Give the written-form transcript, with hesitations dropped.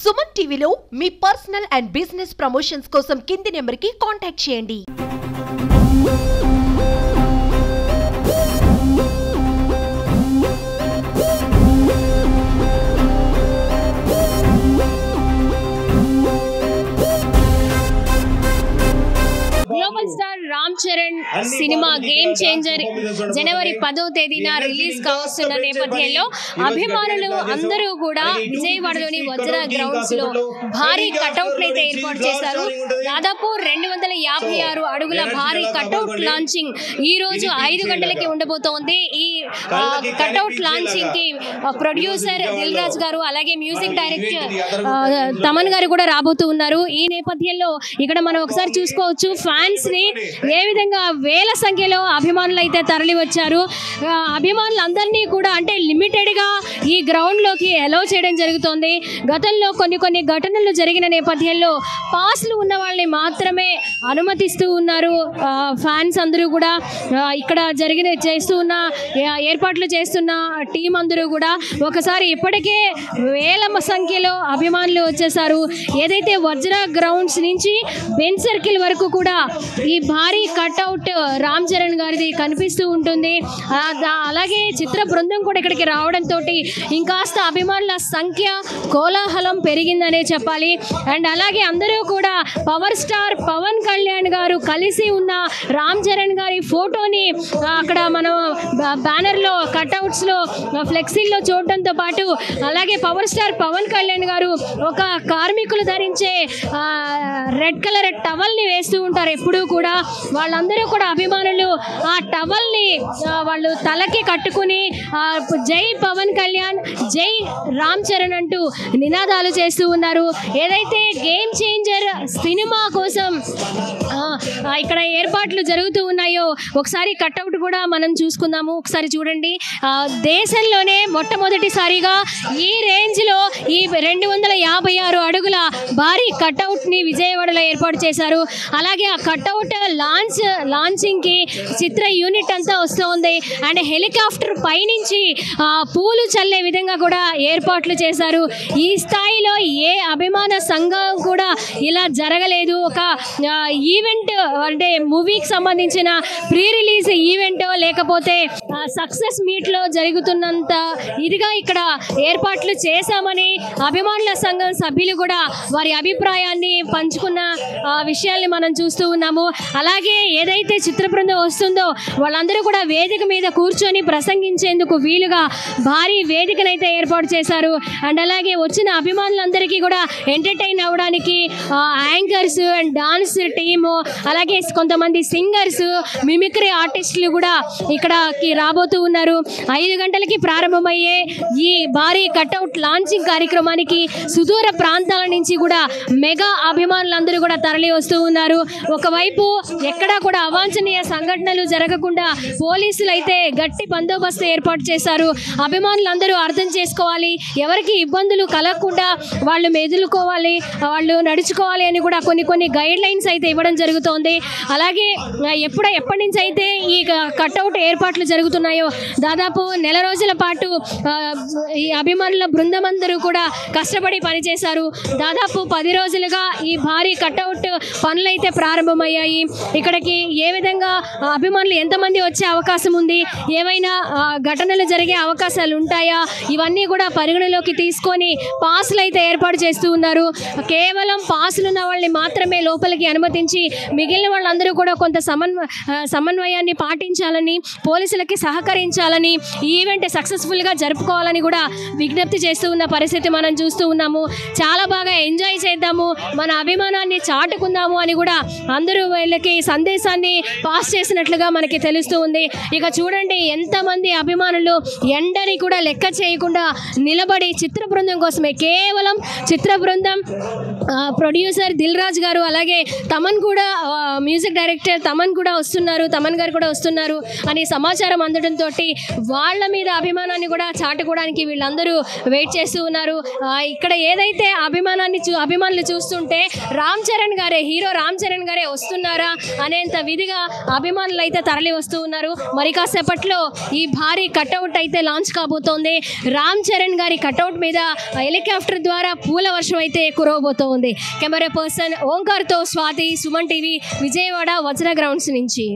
సుమన్ టీవీలో మీ personal and business promotions కోసం కింది నెంబర్కి కాంటాక్ట్ చేయండి. Global star Ram Charan cinema Game Changer జనవరి 10వ తేదీన రిలీజ్ కావస్తున్న నేపథ్యంలో అభిమానులు అందరూ కూడా విజయవాడలోని వజ్ర గ్రౌండ్స్ లో భారీ కటౌట్లు అయితే ఏర్పాటు చేశారు. దాదాపు 256 అడుగుల భారీ కటౌట్ లాంచింగ్ ఈ రోజు 5 గంటలకి ఉండబోతోంది. ఈ కటౌట్ లాంచింగ్ కి ప్రొడ్యూసర్ దిల్ రాజు గారు అలాగే మ్యూజిక్ డైరెక్టర్ తమన్ గారు కూడా రాబోతూ ఉన్నారు. ఈ నేపథ్యంలో ఇక్కడ మనం ఒకసారి చూసుకోవచ్చు ఫ్యాన్స్ ని ఏ విధంగా వేల సంఖ్యలో అభిమానులు అయితే తరలి వచ్చారు. అభిమానులందరినీ కూడా అంటే లిమిటెడ్ గా ఈ గ్రౌండ్ లోకి అలౌ చేయడం జరుగుతోంది. గతంలో కొన్ని ఘటనలు జరిగిన నేపథ్యంలో పాస్లు ఉన్న వాళ్ళని మాత్రమే అనుమతిస్తూ ఉన్నారు. ఫ్యాన్స్ అందరూ కూడా ఇక్కడ ఏర్పాట్లు చేస్తున్న టీం అందరూ కూడా ఒకసారి ఇప్పటికే వేల సంఖ్యలో అభిమానులు వచ్చేసారు. ఏదైతే వజ్ర గ్రౌండ్స్ నుంచి బెన్ సర్కిల్ వరకు కూడా ఈ భారీ కట్అవుట్ రామ్ చరణ్ గారిది కనిపిస్తూ ఉంటుంది. అలాగే చిత్ర బృందం కూడా ఇక్కడికి రావడంతో ఇంకాస్త అభిమానుల సంఖ్య కోలాహలం పెరిగిందనే చెప్పాలి. అండ్ అలాగే అందరూ కూడా పవర్ స్టార్ పవన్ కళ్యాణ్ గారు కలిసి ఉన్న రామ్ చరణ్ గారి ఫోటోని అక్కడ మనం బ్యానర్లో కట్అవుట్స్లో ఫ్లెక్సీల్లో చూడటంతో పాటు అలాగే పవర్ స్టార్ పవన్ కళ్యాణ్ గారు ఒక కార్మికులు ధరించే రెడ్ కలర్ టవల్ని వేస్తూ ఉంటారు ఎప్పుడూ కూడా. వాళ్ళందరూ కూడా అభిమానులు ఆ టవల్ని వాళ్ళు తలకి కట్టుకుని జై పవన్ కళ్యాణ్ జై రామ్ చరణ్ అంటూ నినాదాలు చేస్తూ ఉన్నారు. ఏదైతే గేమ్ చేంజర్ సినిమా కోసం ఇక్కడ ఏర్పాట్లు జరుగుతూ ఉన్నాయో ఒకసారి కట్అవుట్ కూడా మనం చూసుకుందాము. ఒకసారి చూడండి, దేశంలోనే మొట్టమొదటిసారిగా ఈ రేంజ్లో ఈ 256 అడుగుల భారీ కట్అవుట్ని విజయవాడలో ఏర్పాటు చేశారు. అలాగే ఆ కట్అవుట్ లాంచింగ్కి చిత్ర యూనిట్ అంతా వస్తుంది. అండ్ హెలికాప్టర్ పైనుంచి పూలు చల్లే విధంగా కూడా ఏర్పాట్లు చేశారు. ఈ స్థాయిలో ఏ అభిమాన సంఘం కూడా ఇలా జరగలేదు. ఒక ఈవెంట్ అంటే మూవీకి సంబంధించిన ప్రీ రిలీజ్ ఈవెంటో లేకపోతే సక్సెస్ మీట్లో జరుగుతున్నంత ఇదిగా ఇక్కడ ఏర్పాట్లు చేశామని అభిమానుల సంఘం సభ్యులు కూడా వారి అభిప్రాయాన్ని పంచుకున్న విషయాల్ని మనం చూస్తూ ఉన్నాము. అలాగే ఏదైతే చిత్ర బృందం వస్తుందో వాళ్ళందరూ కూడా వేదిక మీద కూర్చొని ప్రసంగించేందుకు వీలుగా భారీ వేదికనైతే ఏర్పాటు చేశారు. అండ్ అలాగే వచ్చిన అభిమానులందరికీ కూడా ఎంటర్టైన్ అవ్వడానికి యాంకర్స్ అండ్ డాన్స్ టీము అలాగే కొంతమంది సింగర్స్ మిమిక్రీ ఆర్టిస్టులు కూడా ఇక్కడికి రాబోతూ ఉన్నారు. 5 గంటలకి ప్రారంభమయ్యే ఈ భారీ కట్అవుట్ లాంచింగ్ కార్యక్రమానికి సుదూర ప్రాంతాల నుంచి కూడా మెగా అభిమానులందరూ కూడా తరలి వస్తూ ఉన్నారు. ఒకవైపు ఎక్కడా కూడా అవాంఛనీయ సంఘటనలు జరగకుండా పోలీసులు అయితే గట్టి బందోబస్తు ఏర్పాటు చేశారు. అభిమానులందరూ అర్థం చేసుకోవాలి, ఎవరికి ఇబ్బందులు కలగకుండా వాళ్ళు మెదులుకోవాలి, వాళ్ళు నడుచుకోవాలి అని కూడా కొన్ని గైడ్ లైన్స్ అయితే ఇవ్వడం జరుగుతోంది. అలాగే ఎప్పటి నుంచి అయితే ఈ కట్అవుట్ ఏర్పాట్లు జరుగుతున్నాయో దాదాపు నెల రోజుల పాటు ఈ అభిమానుల బృందం అందరూ కూడా కష్టపడి పనిచేశారు. దాదాపు 10 రోజులుగా ఈ భారీ కట్అవుట్ పనులు అయితే ప్రారంభమయ్యాయి. ఇక్కడికి ఏ విధంగా అభిమానులు ఎంతమంది వచ్చే అవకాశం ఉంది, ఏమైనా ఘటనలు జరిగే అవకాశాలు ఉంటాయా, ఇవన్నీ కూడా పరిగణలోకి తీసుకొని పాసులు అయితే ఏర్పాటు చేస్తూ ఉన్నారు. కేవలం పాసులు ఉన్న వాళ్ళని మాత్రమే లోపలికి అనుమతించి మిగిలిన వాళ్ళందరూ కూడా కొంత సమన్వయాన్ని పాటించాలని, పోలీసులకి సహకరించాలని, ఈ ఈవెంట్ సక్సెస్ఫుల్గా జరుపుకోవాలని కూడా విజ్ఞప్తి చేస్తూ ఉన్న పరిస్థితి మనం చూస్తూ ఉన్నాము. చాలా బాగా ఎంజాయ్ చేద్దాము, మన అభిమానాన్ని చాటుకుందాము అని కూడా అందరూ వీళ్ళకి సందేశాన్ని పాస్ చేసినట్లుగా మనకి తెలుస్తూ ఉంది. ఇక చూడండి ఎంతమంది అభిమానులు ఎండని కూడా లెక్క చేయకుండా నిలబడి చిత్ర బృందం కోసమే, కేవలం చిత్ర బృందం ప్రొడ్యూసర్ దిల్ రాజు గారు అలాగే తమన్ కూడా మ్యూజిక్ డైరెక్టర్ తమన్ గారు కూడా వస్తున్నారు అని సమాచారం అందడంతో వాళ్ళ మీద అభిమానాన్ని కూడా చాటుకోవడానికి వీళ్ళందరూ వెయిట్ చేస్తూ ఉన్నారు. ఇక్కడ ఏదైతే అభిమానులు చూస్తుంటే హీరో రామ్ చరణ్ గారే వస్తున్నారా అనేంత భారీగా అభిమానులు అయితే తరలి వస్తూ ఉన్నారు. మరి కాసేపట్లో ఈ భారీ కటౌట్ అయితే లాంచ్ కాబోతోంది. రామ్ చరణ్ గారి కటౌట్ మీద హెలికాప్టర్ ద్వారా పూల వర్షం అయితే కురవబోతోంది. కెమెరా పర్సన్ ఓంకార్తో స్వాతి, సుమన్ టీవీ, విజయవాడ వజ్ర గ్రౌండ్స్ నుంచి.